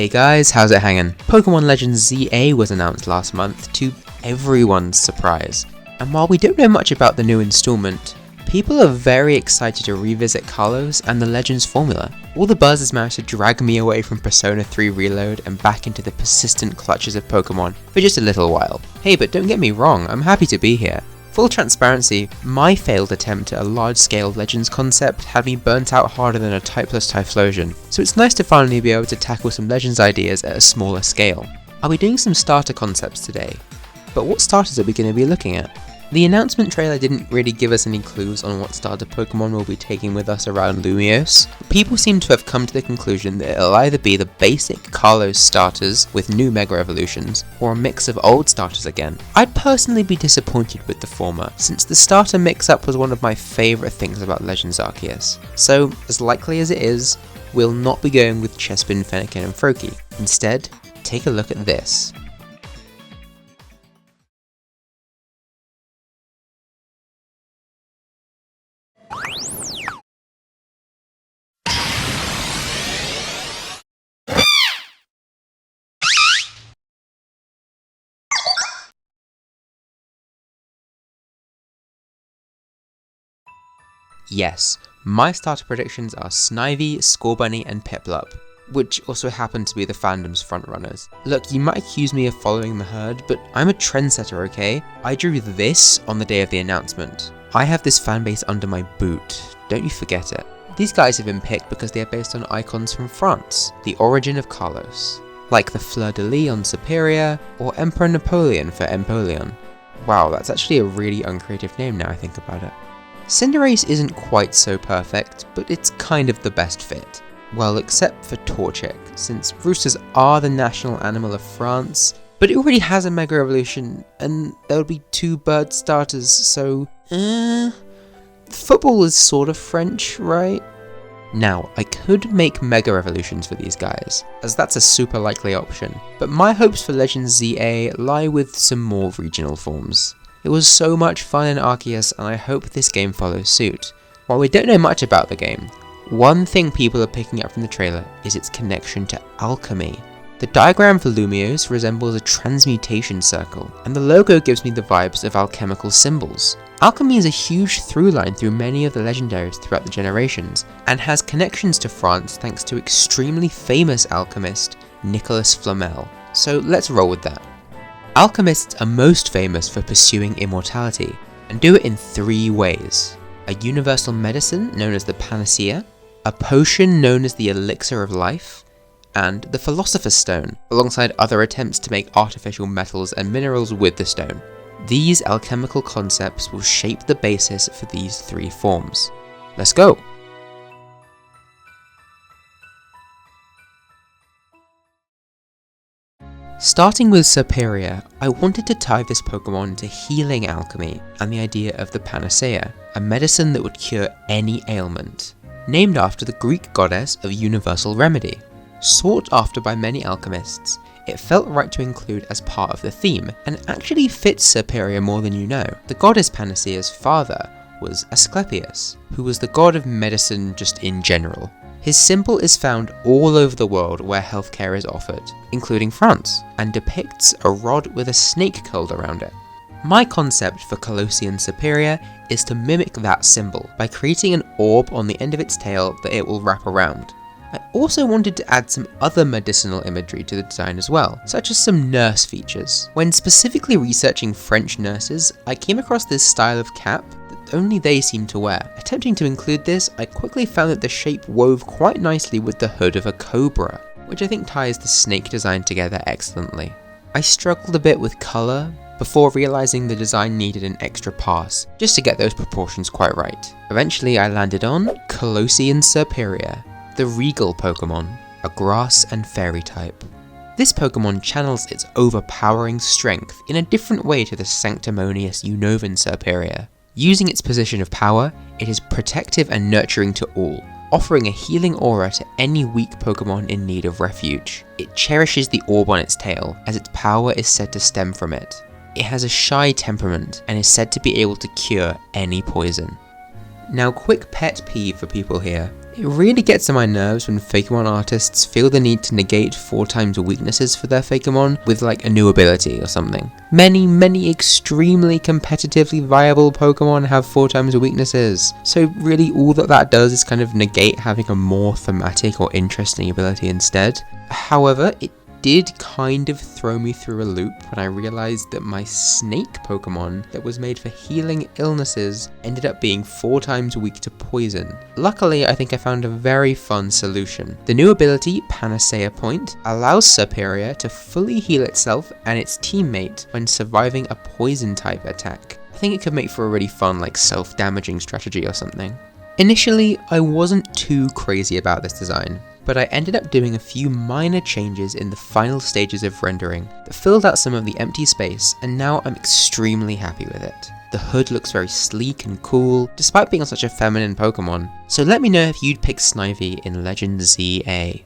Hey guys, how's it hanging? Pokémon Legends ZA was announced last month to everyone's surprise, and while we don't know much about the new installment, people are very excited to revisit Kalos and the Legends formula. All the buzz has managed to drag me away from Persona 3 Reload and back into the persistent clutches of Pokémon for just a little while. Hey, but don't get me wrong, I'm happy to be here. Full transparency, my failed attempt at a large-scale Legends concept had me burnt out harder than a Typhlosion Typhlosion, so it's nice to finally be able to tackle some Legends ideas at a smaller scale. I'll be doing some starter concepts today, but what starters are we going to be looking at? The announcement trailer didn't really give us any clues on what starter Pokemon we'll be taking with us around Lumiose. People seem to have come to the conclusion that it'll either be the basic Kalos starters with new Mega Evolutions, or a mix of old starters again. I'd personally be disappointed with the former, since the starter mix-up was one of my favourite things about Legends Arceus. So, as likely as it is, we'll not be going with Chespin, Fennekin and Froakie. Instead, take a look at this. Yes, my starter predictions are Snivy, Scorbunny and Piplup, which also happen to be the fandom's frontrunners. Look, you might accuse me of following the herd, but I'm a trendsetter, okay? I drew this on the day of the announcement. I have this fanbase under my boot, don't you forget it. These guys have been picked because they are based on icons from France, the origin of Kalos, like the Fleur-de-Lis on Serperior, or Emperor Napoleon for Empoleon. Wow, that's actually a really uncreative name now I think about it. Cinderace isn't quite so perfect, but it's kind of the best fit. Well, except for Torchic, since roosters are the national animal of France, but it already has a Mega Evolution, and there would be 2 bird starters, so... Football is sort of French, right? Now, I could make Mega Evolutions for these guys, as that's a super likely option, but my hopes for Legends ZA lie with some more regional forms. It was so much fun in Arceus, and I hope this game follows suit. While we don't know much about the game, one thing people are picking up from the trailer is its connection to alchemy. The diagram for Lumiose resembles a transmutation circle, and the logo gives me the vibes of alchemical symbols. Alchemy is a huge through line through many of the legendaries throughout the generations, and has connections to France thanks to extremely famous alchemist Nicolas Flamel. So let's roll with that. Alchemists are most famous for pursuing immortality, and do it in 3 ways. A universal medicine known as the Panacea, a potion known as the Elixir of Life, and the Philosopher's Stone, alongside other attempts to make artificial metals and minerals with the stone. These alchemical concepts will shape the basis for these 3 forms. Let's go! Starting with Serperior, I wanted to tie this Pokemon to healing alchemy and the idea of the Panacea, a medicine that would cure any ailment, named after the Greek goddess of universal remedy. Sought after by many alchemists, it felt right to include as part of the theme, and actually fits Serperior more than you know. The goddess Panacea's father was Asclepius, who was the god of medicine just in general. His symbol is found all over the world where healthcare is offered, including France, and depicts a rod with a snake curled around it. My concept for Kalosian Serperior is to mimic that symbol by creating an orb on the end of its tail that it will wrap around. I also wanted to add some other medicinal imagery to the design as well, such as some nurse features. When specifically researching French nurses, I came across this style of cap that only they seem to wear. Attempting to include this, I quickly found that the shape wove quite nicely with the hood of a cobra, which I think ties the snake design together excellently. I struggled a bit with colour, before realising the design needed an extra pass, just to get those proportions quite right. Eventually I landed on Kalosian Serperior, the Regal Pokemon, a grass and fairy type. This Pokemon channels its overpowering strength in a different way to the sanctimonious Unovan Serperior. Using its position of power, it is protective and nurturing to all, offering a healing aura to any weak Pokemon in need of refuge. It cherishes the orb on its tail, as its power is said to stem from it. It has a shy temperament and is said to be able to cure any poison. Now, quick pet peeve for people here. It really gets on my nerves when Fakemon artists feel the need to negate 4 times weaknesses for their Fakemon with like a new ability or something. Many extremely competitively viable Pokemon have 4 times weaknesses, so really all that does is kind of negate having a more thematic or interesting ability instead. However, it did kind of throw me through a loop when I realized that my snake Pokemon that was made for healing illnesses ended up being 4 times weak to poison. Luckily, I think I found a very fun solution. The new ability, Panacea Point, allows Serperior to fully heal itself and its teammate when surviving a poison type attack. I think it could make for a really fun like self-damaging strategy or something. Initially, I wasn't too crazy about this design, but I ended up doing a few minor changes in the final stages of rendering that filled out some of the empty space, and now I'm extremely happy with it. The hood looks very sleek and cool, despite being such a feminine Pokemon, so let me know if you'd pick Snivy in Legends ZA.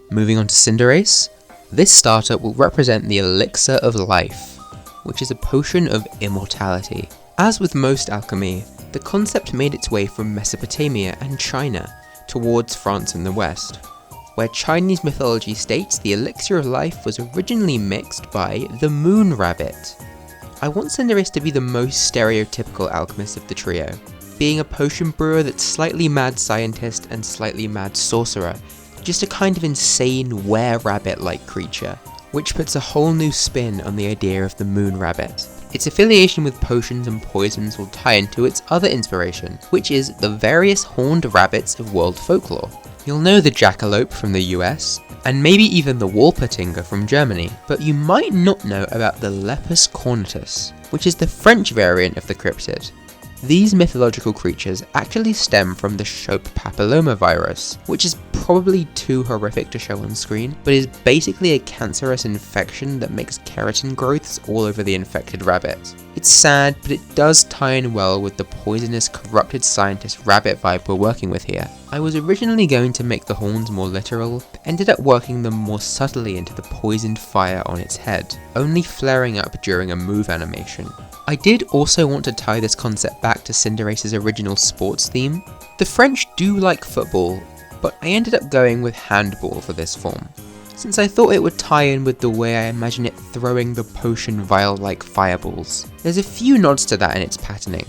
Moving on to Cinderace, this starter will represent the Elixir of Life, which is a potion of immortality. As with most alchemy, the concept made its way from Mesopotamia and China towards France in the West, where Chinese mythology states the elixir of life was originally mixed by the moon rabbit. I want Cinderace to be the most stereotypical alchemist of the trio, being a potion brewer that's slightly mad scientist and slightly mad sorcerer, just a kind of insane were-rabbit-like creature, which puts a whole new spin on the idea of the moon rabbit. Its affiliation with potions and poisons will tie into its other inspiration, which is the various horned rabbits of world folklore. You'll know the jackalope from the US, and maybe even the Wolpertinger from Germany, but you might not know about the Lepus cornutus, which is the French variant of the cryptid. These mythological creatures actually stem from the Shope papilloma virus, which is probably too horrific to show on screen, but is basically a cancerous infection that makes keratin growths all over the infected rabbit. It's sad, but it does tie in well with the poisonous, corrupted scientist rabbit vibe we're working with here. I was originally going to make the horns more literal, but ended up working them more subtly into the poisoned fire on its head, only flaring up during a move animation. I did also want to tie this concept back to Cinderace's original sports theme. The French do like football, but I ended up going with handball for this form, since I thought it would tie in with the way I imagine it throwing the potion vial-like fireballs. There's a few nods to that in its patterning,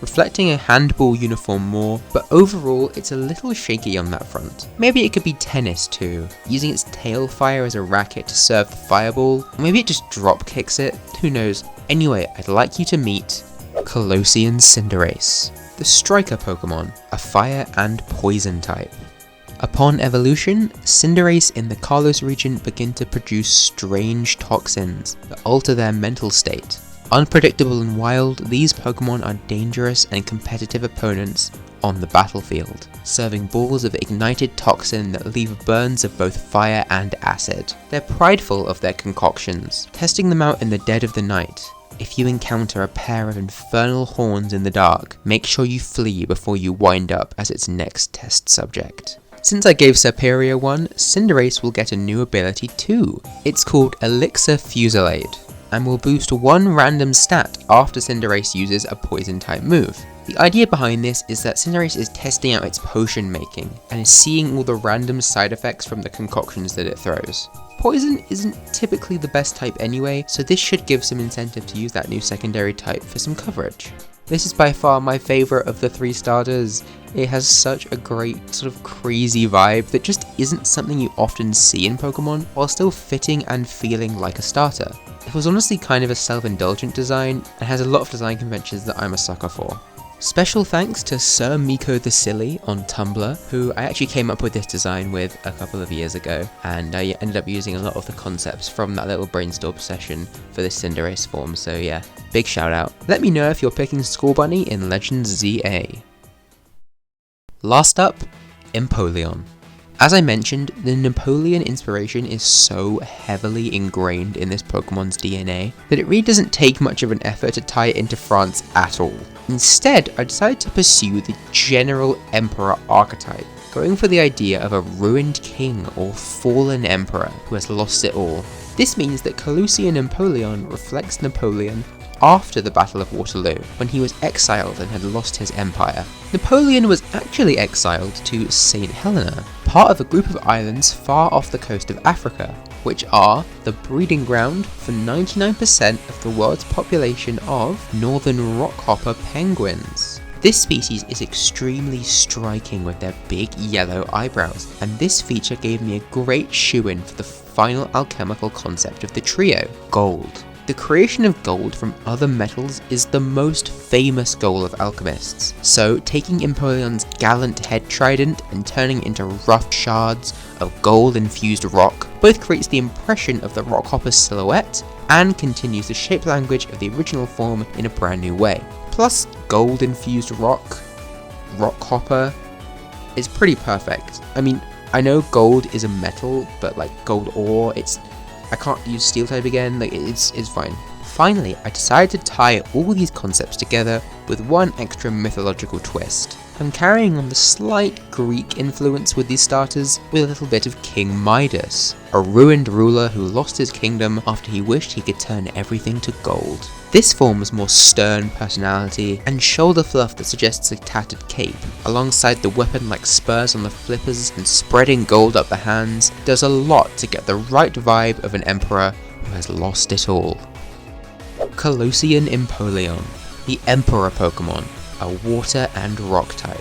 reflecting a handball uniform more, but overall it's a little shaky on that front. Maybe it could be tennis too, using its tail fire as a racket to serve the fireball, or maybe it just drop kicks it, who knows. Anyway, I'd like you to meet Colossian Cinderace, the striker Pokemon, a fire and poison type. Upon evolution, Cinderace in the Kalos region begin to produce strange toxins that alter their mental state. Unpredictable and wild, these Pokemon are dangerous and competitive opponents on the battlefield, serving balls of ignited toxin that leave burns of both fire and acid. They're prideful of their concoctions, testing them out in the dead of the night. If you encounter a pair of infernal horns in the dark, make sure you flee before you wind up as its next test subject. Since I gave Serperior one, Cinderace will get a new ability too. It's called Elixir Fusillade, and will boost one random stat after Cinderace uses a poison type move. The idea behind this is that Cinderace is testing out its potion making, and is seeing all the random side effects from the concoctions that it throws. Poison isn't typically the best type anyway, so this should give some incentive to use that new secondary type for some coverage. This is by far my favourite of the 3 starters. It has such a great sort of crazy vibe that just isn't something you often see in Pokemon, while still fitting and feeling like a starter. It was honestly kind of a self-indulgent design, and has a lot of design conventions that I'm a sucker for. Special thanks to Sir Miko the Silly on Tumblr, who I actually came up with this design with a couple of years ago, and I ended up using a lot of the concepts from that little brainstorm session for this Cinderace form, so yeah, big shout out. Let me know if you're picking School Bunny in Legends ZA. Last up, Empoleon. As I mentioned, the Napoleon inspiration is so heavily ingrained in this Pokemon's DNA that it really doesn't take much of an effort to tie it into France at all. Instead, I decided to pursue the general Emperor archetype, going for the idea of a ruined king or fallen emperor who has lost it all. This means that Colossian Empoleon reflects Napoleon after the Battle of Waterloo, when he was exiled and had lost his empire. Napoleon was actually exiled to St. Helena, part of a group of islands far off the coast of Africa, which are the breeding ground for 99% of the world's population of northern rockhopper penguins. This species is extremely striking with their big yellow eyebrows, and this feature gave me a great shoe-in for the final alchemical concept of the trio, gold. The creation of gold from other metals is the most famous goal of alchemists, so taking Empoleon's gallant head trident and turning it into rough shards of gold-infused rock both creates the impression of the rockhopper's silhouette and continues the shape language of the original form in a brand new way. Plus, gold-infused rockhopper is pretty perfect. I mean, I know gold is a metal, but like gold ore, I can't use steel type again, like it's fine. Finally, I decided to tie all these concepts together with one extra mythological twist. I'm carrying on the slight Greek influence with these starters with a little bit of King Midas, a ruined ruler who lost his kingdom after he wished he could turn everything to gold. This form's more stern personality and shoulder fluff that suggests a tattered cape, alongside the weapon-like spurs on the flippers and spreading gold up the hands, does a lot to get the right vibe of an emperor who has lost it all. Colossian Empoleon, the Emperor Pokémon, a water and rock type.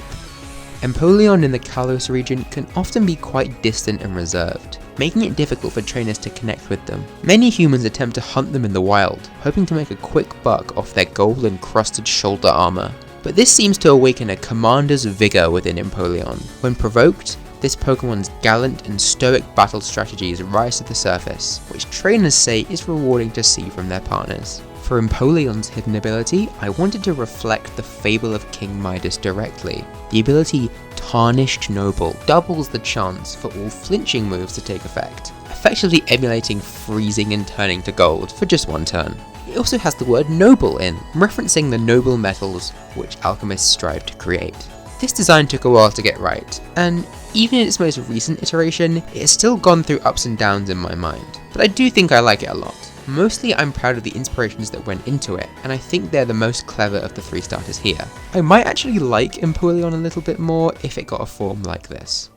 Empoleon in the Kalos region can often be quite distant and reserved, making it difficult for trainers to connect with them. Many humans attempt to hunt them in the wild, hoping to make a quick buck off their gold-encrusted shoulder armor. But this seems to awaken a commander's vigor within Empoleon. When provoked, this Pokemon's gallant and stoic battle strategies rise to the surface, which trainers say is rewarding to see from their partners. For Empoleon's hidden ability, I wanted to reflect the fable of King Midas directly. The ability Tarnished Noble doubles the chance for all flinching moves to take effect, effectively emulating freezing and turning to gold for just one turn. It also has the word noble in, referencing the noble metals which alchemists strive to create. This design took a while to get right, and even in its most recent iteration, it has still gone through ups and downs in my mind, but I do think I like it a lot. Mostly I'm proud of the inspirations that went into it, and I think they're the most clever of the 3 starters here. I might actually like Empoleon a little bit more if it got a form like this.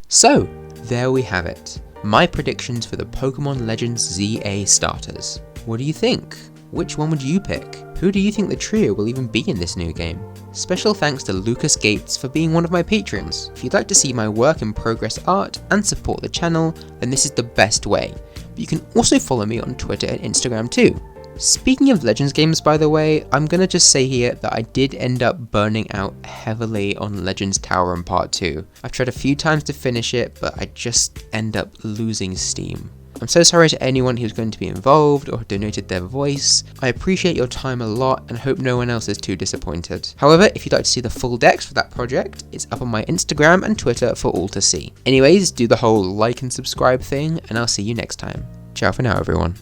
So, there we have it. My predictions for the Pokémon Legends ZA starters. What do you think? Which one would you pick? Who do you think the trio will even be in this new game? Special thanks to Lucas Gates for being one of my patrons. If you'd like to see my work in progress art and support the channel, then this is the best way. But you can also follow me on Twitter and Instagram too. Speaking of Legends games, by the way, I'm gonna just say here that I did end up burning out heavily on Legends Tower in Part 2. I've tried a few times to finish it, but I just end up losing steam. I'm so sorry to anyone who's going to be involved or donated their voice. I appreciate your time a lot and hope no one else is too disappointed. However, if you'd like to see the full decks for that project, it's up on my Instagram and Twitter for all to see. Anyways, do the whole like and subscribe thing, and I'll see you next time. Ciao for now, everyone.